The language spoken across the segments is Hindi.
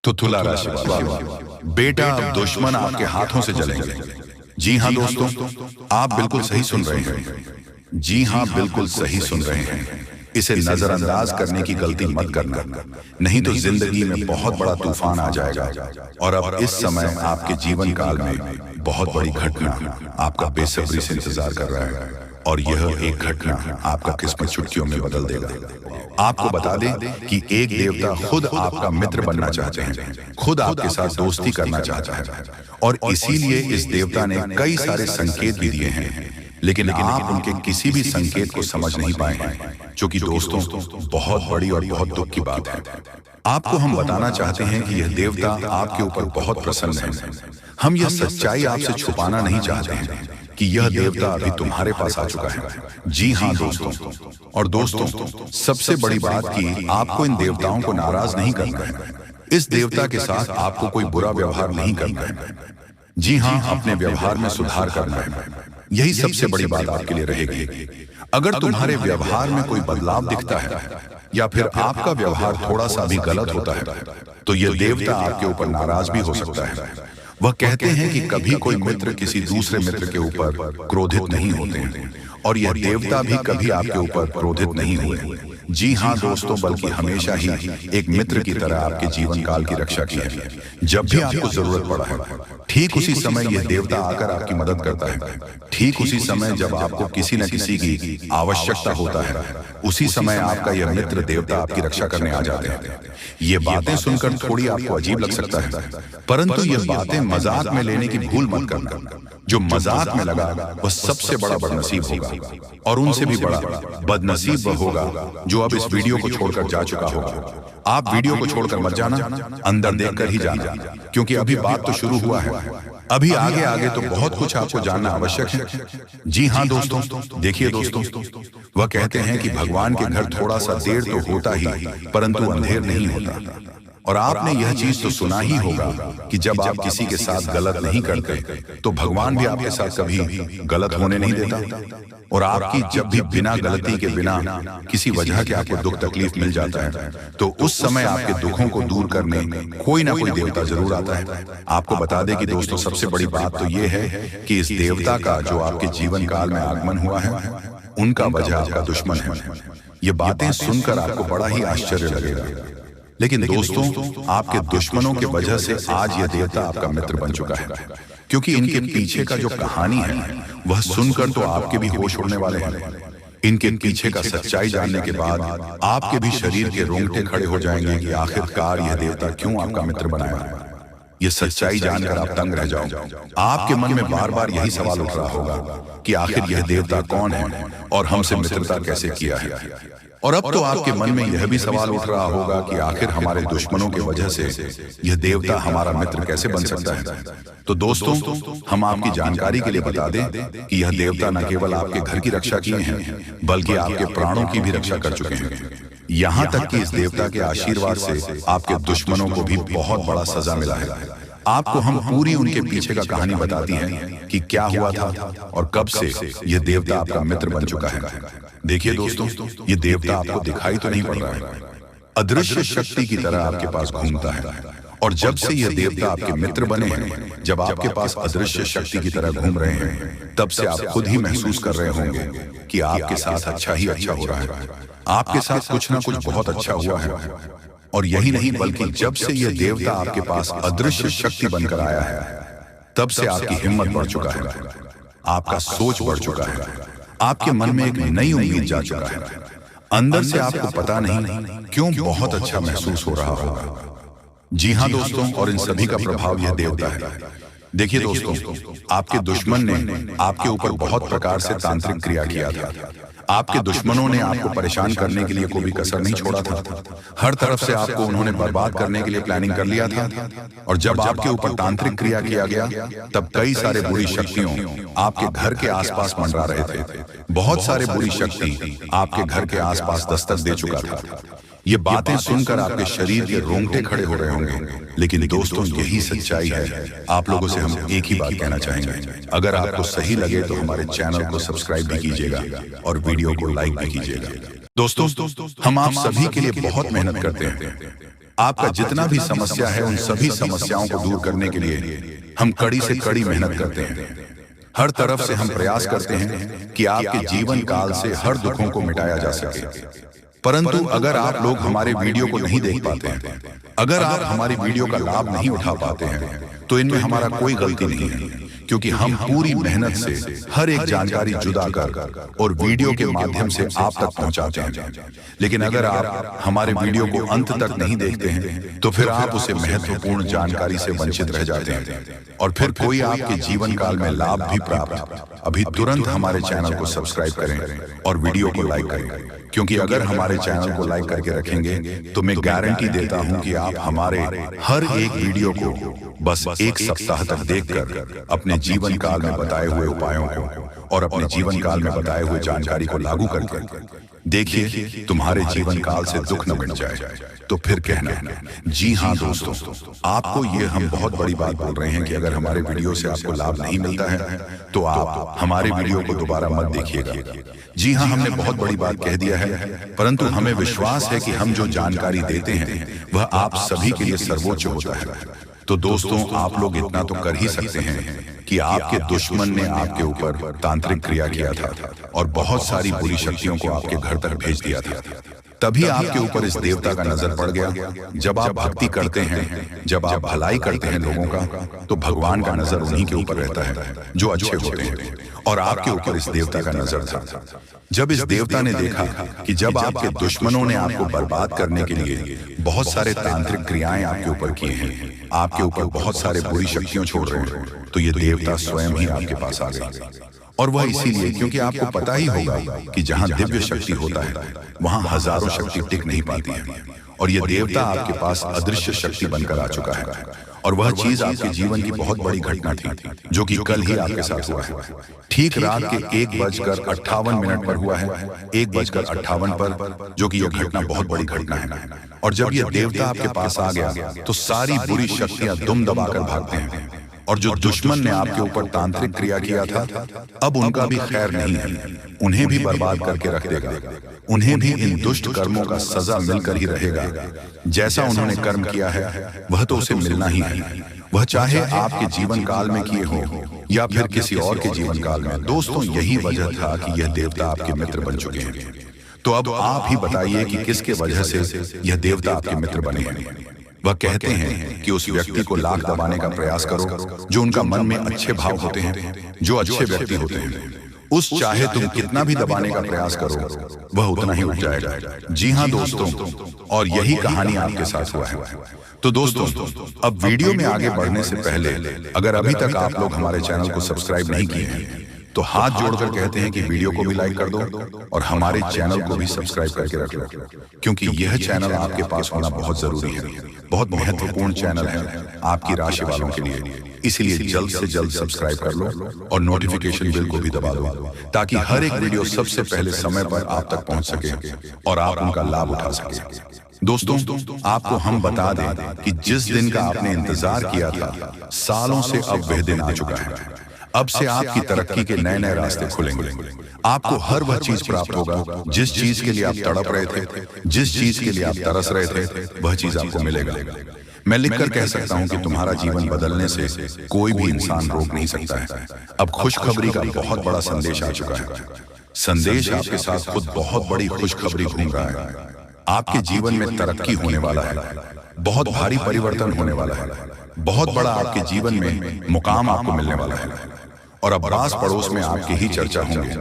तो तुला राशि वालों, बेटा अब दुश्मन आपके हाथों से जलेंगे। जी हाँ दोस्तों, आप बिल्कुल सही सुन रहे हैं। जी हाँ, बिल्कुल सही सुन रहे हैं। इसे नजरअंदाज करने की गलती मत करना, नहीं तो जिंदगी में बहुत बड़ा तूफान आ जाएगा। और अब इस समय आपके जीवन काल में बहुत बड़ी घटना आपका बेसब्री से इंतजार कर रहा है, और यह एक घटना आपका किस्मत चुटकियों में बदल देगा। आपको बता दें कि एक देवता खुद आपका मित्र बनना चाहते हैं, खुद आपके साथ दोस्ती करना चाहता है, और इसीलिए इस देवता ने कई सारे संकेत भी दिए हैं, लेकिन आप उनके किसी भी संकेत को समझ नहीं पाए हैं, जो कि दोस्तों बहुत बड़ी और बहुत दुख की बात है। आपको हम बताना चाहते हैं कि यह देवता आपके ऊपर बहुत प्रसन्न है। हम यह सच्चाई आपसे छुपाना नहीं चाहते हैं कि यह देवता अभी तुम्हारे पास आ चुका है। जी हाँ दोस्तों, और दोस्तों सबसे बड़ी बात कि आपको इन देवताओं को नाराज नहीं करना है। इस देवता के साथ आपको कोई बुरा व्यवहार नहीं करना है। जी हाँ, अपने व्यवहार में सुधार करना है। यही सबसे बड़ी बात आपके लिए रहेगी। अगर तुम्हारे व्यवहार में कोई बदलाव दिखता है या फिर आपका व्यवहार थोड़ा सा भी गलत होता है, तो यह देवता आपके ऊपर नाराज भी हो सकता है। वह कहते हैं कि कभी कोई मित्र किसी दूसरे मित्र के ऊपर क्रोधित नहीं होते हैं, और यह देवता भी कभी आपके ऊपर क्रोधित नहीं हुए। जी हाँ दोस्तों, बल्कि हमेशा ही एक मित्र की तरह आपके जीवन काल की रक्षा की है। जब भी आपको जरूरत पड़ा है, ठीक उसी समय यह देवता आकर आपकी मदद करता है। ठीक उसी समय जब आपको किसी न किसी की आवश्यकता होता है, उसी समय आपका यह मित्र देवता आपकी रक्षा करने आ जाते हैं। ये बातें सुनकर थोड़ी आपको अजीब लग सकता है, परंतु ये बातें मजाक में लेने की भूल मत करना। जो मजाक में लगा वह सबसे बड़ा बदनसीब होगा, और उनसे भी बड़ा बदनसीब वह होगा जो अब इस वीडियो को छोड़कर जा चुका होगा। आप वीडियो को छोड़कर मत जाना, अंदर देखकर ही जाना, क्योंकि अभी बात तो शुरू हुआ है। अभी आगे आगे तो बहुत कुछ आपको जानना आवश्यक है। जी हाँ दोस्तों, देखिए दोस्तों, वह कहते हैं कि भगवान के घर थोड़ा सा देर तो होता ही, परंतु अंधेर नहीं होता। और आपने यह चीज तो सुना ही होगा कि जब आप किसी के साथ गलत नहीं करते, तो भगवान भी आपके साथ कभी गलत होने नहीं देता। और आपकी जब भी बिना गलती के, बिना किसी वजह के आपको दुख तकलीफ मिल जाता है, तो उस समय आपके दुखों को दूर करने कोई ना कोई देवता जरूर आता है। आपको बता दें कि दोस्तों सबसे बड़ी बात तो ये है कि इस देवता का जो आपके जीवन काल में आगमन हुआ है, उनका वजह आपका दुश्मन है। ये बातें सुनकर आपको बड़ा ही आश्चर्य लगेगा, लेकिन दोस्तों आपके दुश्मनों के वजह से आज यह देवता आपका मित्र बन चुका है, क्योंकि इनके पीछे का जो कहानी है वह सुनकर तो आपके भी होश उड़ने वाले हैं। इनके पीछे का सच्चाई जानने के बाद आपके भी शरीर के रोंगटे खड़े हो जाएंगे कि आखिरकार यह देवता क्यों आपका मित्र बनाया। यह सच्चाई जानकर आप तंग रह जाओ। आपके मन में बार बार यही सवाल उठ रहा होगा कि आखिर यह देवता कौन है और हमसे मित्रता कैसे किया है। और अब तो आपके मन में यह भी सवाल उठ रहा होगा कि आखिर हमारे दुश्मनों की वजह से यह देवता हमारा मित्र कैसे बन सकता है। तो दोस्तों हम आपकी जानकारी के लिए बता दें कि यह देवता न केवल आपके घर की रक्षा किए हैं, बल्कि आपके प्राणों की भी रक्षा कर चुके हैं। यहाँ तक कि इस देवता के आशीर्वाद से आपके दुश्मनों को भी बहुत बड़ा सजा मिला है। आपको हम पूरी उनके पीछे का कहानी बताती हैं कि क्या हुआ था और कब से यह देवता आपका मित्र बन चुका है। देखिए दोस्तों, ये देवता आपको दिखाई तो नहीं पड़ रहा है, अदृश्य शक्ति की तरह आपके पास घूमता है। और जब से यह देवता आपके मित्र बने हैं, जब आपके पास अदृश्य शक्ति की तरह घूम रहे हैं, तब से आप खुद ही महसूस कर रहे होंगे कि आपके साथ अच्छा ही अच्छा हो रहा है। आपके साथ कुछ ना कुछ बहुत अच्छा हुआ है। और यही नहीं, बल्कि जब से यह देवता आपके पास अदृश्य शक्ति बनकर आया है, तब से आपकी हिम्मत बढ़ चुका है, आपका सोच बढ़ चुका है, आपके मन में एक नई उम्मीद जा चुका है। अंदर से आपको पता नहीं क्यों बहुत अच्छा महसूस हो रहा होगा। जी हाँ दोस्तों, और इन सभी का प्रभाव यह देवता है। देखिए दोस्तों, आपके दुश्मन ने आपके ऊपर बहुत प्रकार से तांत्रिक क्रिया किया था। आपके दुश्मनों ने आपको परेशान करने के लिए कोई भी कसर नहीं छोड़ा था। हर तरफ से आपको उन्होंने बर्बाद करने के लिए प्लानिंग कर लिया था। और जब आपके ऊपर तांत्रिक क्रिया किया गया, तब कई सारे बुरी शक्तियों आपके घर के आसपास मंडरा रहे थे। बहुत सारे बुरी शक्ति आपके घर के आसपास दस्तक दे चुका था। ये बातें सुनकर आपके शरीर के रोंगटे खड़े हो रहे होंगे, लेकिन दोस्तों यही सच्चाई है। आप लोगों से हम एक ही बात कहना चाहेंगे, अगर आपको सही लगे तो हमारे चैनल को सब्सक्राइब भी कीजिएगा और वीडियो को लाइक भी कीजिएगा। दोस्तों हम आप सभी के लिए बहुत मेहनत करते हैं, आपका जितना भी समस्या है उन सभी समस्याओं को दूर करने के लिए हम कड़ी से कड़ी मेहनत करते हैं। हर तरफ से हम प्रयास करते हैं कि आपके जीवन काल से हर दुखों को मिटाया जा सके। परंतु अगर आप लोग हमारे वीडियो को नहीं देख पाते हैं, अगर आप हमारी वीडियो का लाभ नहीं उठा पाते हैं, तो इनमें हमारा कोई गलती नहीं है, क्योंकि हम पूरी मेहनत से हर एक जानकारी जुदा कर और वीडियो के माध्यम से आप तक पहुंचाते हैं। लेकिन अगर आप हमारे वीडियो को अंत तक नहीं देखते हैं, तो फिर आप उसे महत्वपूर्ण जानकारी से वंचित रह जाते हैं और फिर कोई आपके जीवन काल में लाभ भी प्राप्त। अभी तुरंत हमारे चैनल को सब्सक्राइब करें और वीडियो को लाइक करें, क्योंकि अगर हमारे चैनल को लाइक करके रखेंगे तो मैं गारंटी देता हूं कि आप हमारे हर एक वीडियो को बस एक सप्ताह तक देखकर अपने जीवन काल में बताए हुए उपायों को और अपने जीवन काल में बताए हुए जानकारी को लागू करके देखिए तुम्हारे जीवन काल से दुख न मिट जाए। तो फिर कहना, जी हाँ दोस्तों, आपको ये हम बहुत बड़ी बात बोल रहे हैं कि अगर हमारे वीडियो से आपको लाभ नहीं मिलता है तो आप हमारे वीडियो को दोबारा मत देखिएगा। जी हाँ, हमने बहुत बड़ी बात कह दिया है, परंतु हमें विश्वास है कि हम जो जानकारी देते हैं वह आप सभी के लिए सर्वोच्च होता है। तो दोस्तों, आप लोग इतना तो कर ही सकते हैं कि आपके दुश्मन ने आपके ऊपर तांत्रिक क्रिया किया था और बहुत सारी बुरी शक्तियों को आपके घर तक भेज दिया था। तभी आपके ऊपर इस देवता का नजर पड़ गया। जब आप भक्ति करते हैं, जब आप भलाई करते हैं लोगों का, तो भगवान का नजर उन्हीं के ऊपर रहता है जो अच्छे होते हैं, और आपके ऊपर इस देवता का नजर था। जब इस देवता ने देखा कि जब आपके दुश्मनों ने आपको बर्बाद करने के लिए बहुत सारे तांत्रिक क्रियाएं आपके ऊपर किए हैं, आपके ऊपर बहुत सारे बुरी शक्तियां छोड़ रहे हैं, तो ये देवता स्वयं ही आपके पास आ गए। और वह इसीलिए क्योंकि आपको पता ही होगा कि जहां दिव्य शक्ति होता है वहां हजारों शक्ति टिक नहीं पाती है, और ये देवता आपके पास अदृश्य शक्ति बनकर आ चुका है। और वह चीज आपके जीवन की बहुत बड़ी घटना थी जो कि कल ही आपके साथ हुआ है। ठीक रात के 1:58 पर हुआ है, 1:58 पर, जो कि यह घटना बहुत बड़ी घटना है। और जब यह देवता आपके पास आ गया तो सारी बुरी शक्तियां दुम दबाकर भागते हैं, और जो दुश्मन ने आपके ऊपर तांत्रिक क्रिया किया था अब उनका भी खैर नहीं है, उन्हें भी बर्बाद करके रख देगा। उन्हें भी इन दुष्ट कर्मों का सजा मिलकर ही रहेगा। जैसा उन्होंने कर्म किया है वह तो उसे मिलना ही है, वह चाहे आपके जीवन काल में किए हो या फिर किसी और के जीवन काल में। दोस्तों, यही वजह था कि यह देवता आपके मित्र बन चुके हैं। तो अब आप ही बताइए कि किसके वजह से यह देवता आपके मित्र बने हैं। वह कहते हैं कि उस व्यक्ति को लाख दबाने का प्रयास करो जो उनका मन में अच्छे भाव होते हैं, जो अच्छे व्यक्ति होते हैं। उस चाहे तुम कितना भी दबाने का प्रयास करो वह उतना ही उठ जाएगा। जी हाँ दोस्तों, और यही कहानी आपके साथ हुआ है। तो दोस्तों, अब वीडियो में आगे बढ़ने से पहले अगर अभी तक आप लोग हमारे चैनल को सब्सक्राइब नहीं किए हैं तो हाथ जोड़कर कहते हैं कि वीडियो को भी लाइक कर दो और हमारे चैनल को भी सब्सक्राइब करके रख लो, क्योंकि यह चैनल आपके पास होना बहुत जरूरी है, बहुत महत्वपूर्ण चैनल है आपकी राशि वालों के लिए। इसलिए जल्द से जल्द सब्सक्राइब कर लो और नोटिफिकेशन बिल को भी दबा दो, ताकि हर एक वीडियो सबसे पहले समय पर आप तक पहुंच सके और आप उनका लाभ उठा सके। दोस्तों, आपको हम बता दें कि जिस दिन का आपने इंतजार किया था, सालों से अब वह दिन आ चुका है। अब से आपकी तरक्की के नए नए रास्ते खुलेंगे। आपको हर वह चीज प्राप्त होगा जिस चीज के लिए आप तड़प रहे थे, जिस चीज के लिए आप तरस रहे थे, वह चीज आपको मिलेगा। मैं लिखकर कह सकता हूं कि तुम्हारा जीवन बदलने से कोई भी इंसान रोक नहीं सकता है। अब खुशखबरी का बहुत बड़ा संदेश आ चुका है। संदेश आपके साथ खुद बहुत बड़ी खुशखबरी घूम रहा है। आपके जीवन में तरक्की होने वाला है, बहुत भारी परिवर्तन होने वाला है, बहुत बड़ा आपके जीवन में मुकाम आपको मिलने वाला है। और अब आस पड़ोस में आपकी ही चर्चा होंगे।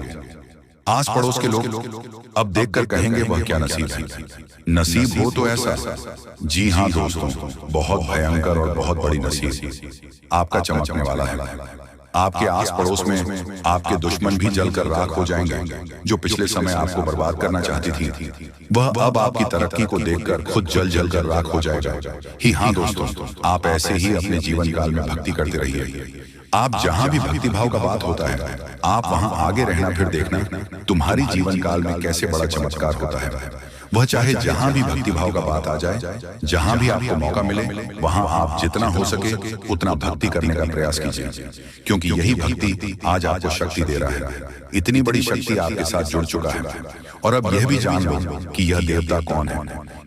आस पड़ोस के लोग अब देखकर कहेंगे वह क्या नसीब है। नसीब हो तो ऐसा, जी हाँ दोस्तों, बहुत भयंकर और बहुत बड़ी नसीब आपका चमकने वाला है। आपके आस पड़ोस में आपके दुश्मन भी जलकर राख हो जाएंगे। जो पिछले समय आपको बर्बाद करना चाहती थी वह अब आपकी तरक्की को देखकर खुद जल जल कर राख हो जाएगा। ही हाँ दोस्तों, आप ऐसे ही अपने जीवन काल में भक्ति करते रहिए। आप जहां भी भक्ति भाव का बात होता है आप वहां आगे रहना, फिर देखना तुम्हारी जीवन काल में कैसे बड़ा चमत्कार होता है। वह चाहे जहां भी भक्ति भाव का बात आ जाए, जहां भी आपको मौका मिले, वहां आप जितना हो सके उतना भक्ति करने का प्रयास कीजिए, क्योंकि यही भक्ति आज आपको शक्ति दे रहा है। इतनी बड़ी शक्ति आपके साथ जुड़ चुका है। और अब यह भी जान लो कि यह देवता कौन है।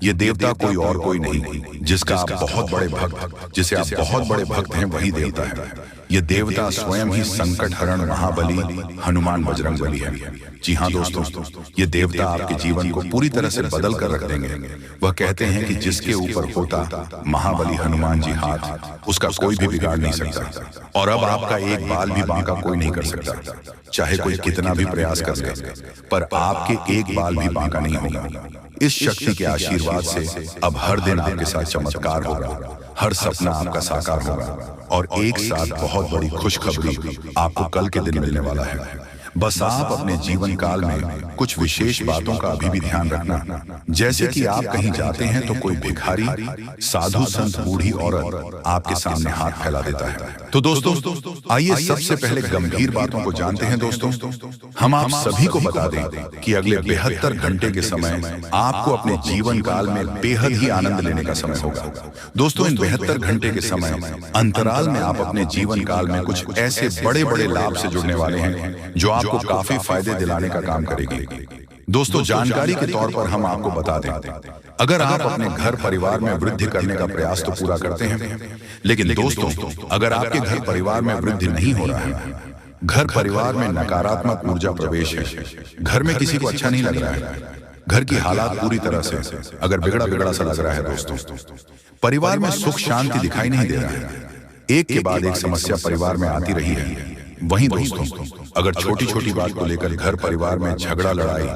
यह देवता कोई और कोई नहीं, जिसका आप बहुत बड़े भक्त, जिसे आप बहुत बड़े भक्त हैं, वही देवता है। यह देवता स्वयं ही संकट हरण महाबली हनुमान बजरंग बली है। जी हाँ दोस्तों, ये देवता आपके जीवन को पूरी तरह से बदल कर रख देंगे। वह कहते हैं कि जिसके ऊपर होता महाबली हनुमान जी हाथ, उसका कोई भी बिगाड़ नहीं सकता। और अब आपका एक बाल भी बांका कोई नहीं कर सकता, चाहे कोई कितना भी प्रयास कर ले, पर आपके एक बाल भी बांका नहीं होगा। इस शक्ति के आशीर्वाद से अब हर दिन आपके साथ चमत्कार होगा, हर सपना आपका साकार होगा, और एक साथ बहुत बड़ी खुशखबरी आपको कल के दिन मिलने वाला है। बस आप अपने जीवन काल में कुछ विशेष बातों का अभी भी ध्यान रखना, जैसे कि आप कहीं जाते हैं तो कोई भिखारी, साधु संत, बूढ़ी औरत आपके सामने हाथ फैला देता है। तो दोस्तों आइए सबसे पहले गंभीर बातों को जानते हैं। दोस्तों हम आप सभी को बता दें कि अगले 72 घंटे के समय आपको अपने जीवन काल में बेहद ही आनंद लेने का समय होगा। दोस्तों इन 72 घंटे के समय अंतराल में आप अपने जीवन काल में कुछ ऐसे बड़े बड़े लाभ से जुड़ने वाले हैं जो आपको काफी फायदे दिलाने का काम करेगी। दोस्तों जानकारी के तौर पर हम आपको बता दें, अगर आप अपने घर परिवार में वृद्धि करने का प्रयास तो पूरा करते हैं, लेकिन दोस्तों अगर आपके घर परिवार में वृद्धि नहीं हो रहा है, घर परिवार में नकारात्मक ऊर्जा प्रवेश है, घर में किसी को अच्छा नहीं लग रहा है, घर की हालात पूरी तरह से अगर बिगड़ा बिगड़ा सा लग रहा है, दोस्तों परिवार में सुख शांति दिखाई नहीं दे रहा है, एक के बाद एक समस्या परिवार में आती रही है। वहीं दोस्तों अगर छोटी छोटी बात को लेकर घर परिवार में झगड़ा, लड़ाई,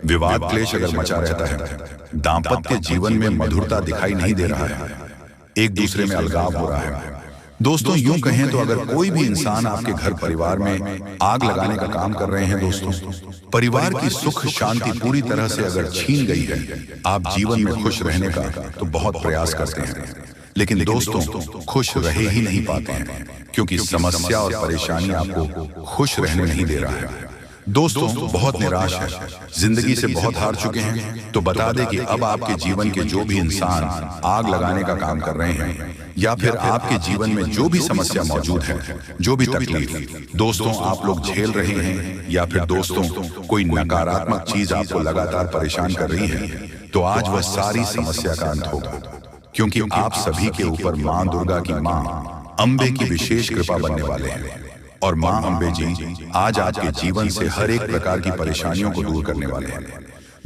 विवाद, क्लेश अगर मचा रहता है, दाम्पत्य जीवन में मधुरता दिखाई नहीं दे रहा है, एक दूसरे में अलगाव हो रहा है, दोस्तों यूं कहें तो अगर कोई भी इंसान आपके घर परिवार में आग लगाने का काम कर रहे हैं, दोस्तों परिवार की सुख शांति पूरी तरह से अगर छीन गई है, आप जीवन में खुश रहने का तो बहुत प्रयास करते हैं, लेकिन दोस्तों खुश रहे ही नहीं पाते हैं, क्योंकि समस्या और परेशानी आपको खुश रहने नहीं दे रहा है। दोस्तों बहुत निराश है, जिंदगी से बहुत हार चुके हैं, तो बता दें कि अब आपके जीवन के जो भी इंसान आग लगाने का काम कर रहे हैं, या फिर आपके जीवन में जो भी समस्या मौजूद है, जो भी तकलीफ दोस्तों आप लोग झेल रहे हैं, या फिर दोस्तों कोई नकारात्मक चीज आपको लगातार परेशान कर रही है, तो आज वह सारी समस्या का अंत होगा, क्योंकि आप सभी के ऊपर मां दुर्गा की मां अंबे की विशेष कृपा बनने वाले हैं। और मां अंबे जी आज आपके जीवन से हर एक प्रकार की परेशानियों को दूर करने वाले हैं।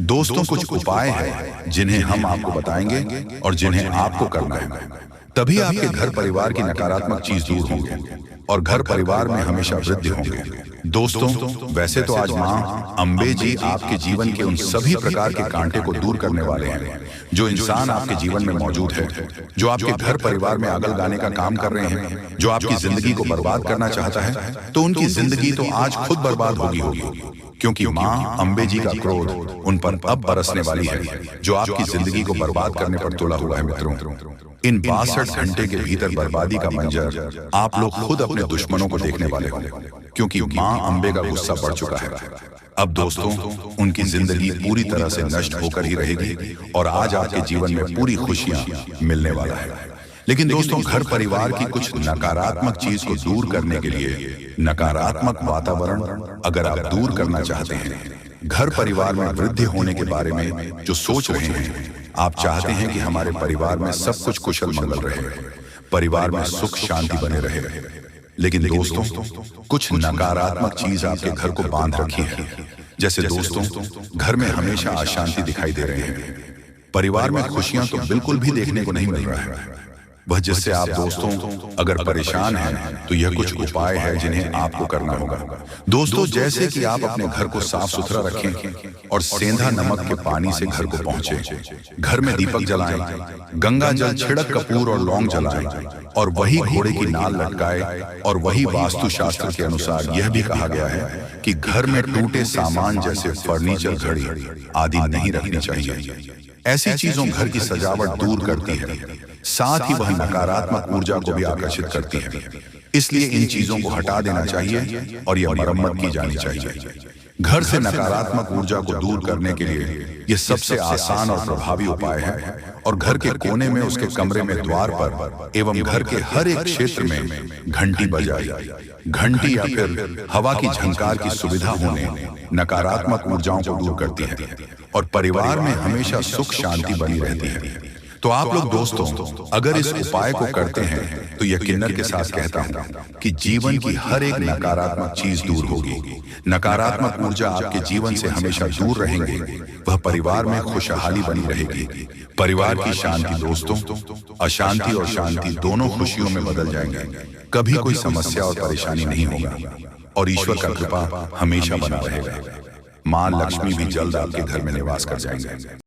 दोस्तों कुछ उपाय हैं जिन्हें हम आपको बताएंगे और जिन्हें आपको करना है, तभी आपके घर परिवार की नकारात्मक चीज दूर होंगे और घर परिवार में हमेशा वृद्धि होंगे। दोस्तों वैसे तो आज मां अंबे जी आपके जीवन के उन सभी प्रकार के कांटे को दूर करने वाले हैं जो इंसान आपके जीवन में मौजूद है, जो आपके घर परिवार में आग लगाने का काम कर रहे हैं, जो आपकी जिंदगी को बर्बाद करना चाहता है, तो उनकी जिंदगी तो आज खुद बर्बाद होगी, क्योंकि मां अंबे जी का क्रोध उन पर अब बरसने वाली है, जो आपकी जिंदगी को बर्बाद करने पर तुला हुआ है। मित्रों इन 62 घंटे के भीतर बर्बादी का मंजर आप लोग खुद अपने दुश्मनों को देखने वाले हो, क्योंकि मां अंबे का गुस्सा बढ़ चुका है। अब दोस्तों उनकी जिंदगी पूरी तरह से नष्ट होकर ही रहेगी और आज आपके जीवन में पूरी खुशियां मिलने वाला है। लेकिन दोस्तों घर परिवार की कुछ नकारात्मक चीज को दूर करने के लिए, नकारात्मक वातावरण अगर आप दूर करना चाहते हैं, घर परिवार में वृद्धि होने के बारे में जो सोच रहे हैं, आप चाहते हैं कि हमारे परिवार में सब कुछ कुशल मंगल रहे, परिवार में सुख शांति बने रहे, लेकिन दोस्तों कुछ नकारात्मक चीज आपके घर को बांध रखी है। जैसे दोस्तों घर में हमेशा अशांति दिखाई दे रहे हैं, परिवार में खुशियां तो बिल्कुल भी देखने को नहीं मिल रहा है। वह जिससे आप दोस्तों अगर परेशान हैं तो यह कुछ उपाय है जिन्हें आपको करना होगा। दोस्तों जैसे कि आप अपने घर को साफ सुथरा रखें और सेंधा नमक के पानी से घर को पहुंचे, घर में दीपक जलाएं, गंगा जल छिड़क कपूर और लौंग जलाएं और वही घोड़े की नाल लटकाए। और वही वास्तु शास्त्र के अनुसार यह भी कहा गया है कि घर में टूटे सामान जैसे फर्नीचर, घड़ी आदि नहीं रखनी चाहिए। ऐसी चीजों घर की सजावट दूर करती है, साथ ही वह नकारात्मक ऊर्जा को भी आकर्षित करती है। इसलिए इन चीजों को हटा देना चाहिए और यह मरम्मत की जानी चाहिए। घर से नकारात्मक ऊर्जा को दूर करने के लिए यह सबसे आसान और प्रभावी उपाय है। और घर के कोने में उसके कमरे में द्वार पर एवं घर के हर एक क्षेत्र में घंटी बजाई। घंटी या फिर हवा की झंकार की सुविधा होने नकारात्मक ऊर्जाओं को दूर करती है और परिवार में हमेशा सुख शांति बनी रहती है। तो आप लोग दोस्तों, अगर इस उपाय को करते हैं तो यकीनन के साथ कहता हूं कि जीवन की हर एक नकारात्मक चीज दूर होगी। नकारात्मक ऊर्जा आपके जीवन से हमेशा दूर रहेंगे, वह परिवार में खुशहाली बनी रहेगी। परिवार की शांति दोस्तों, अशांति और शांति दोनों खुशियों में बदल जाएंगे। कभी कोई समस्या और परेशानी नहीं होगा और ईश्वर का कृपा हमेशा बना रहेगा। मां लक्ष्मी भी जल्द आपके घर में निवास कर जाएंगे।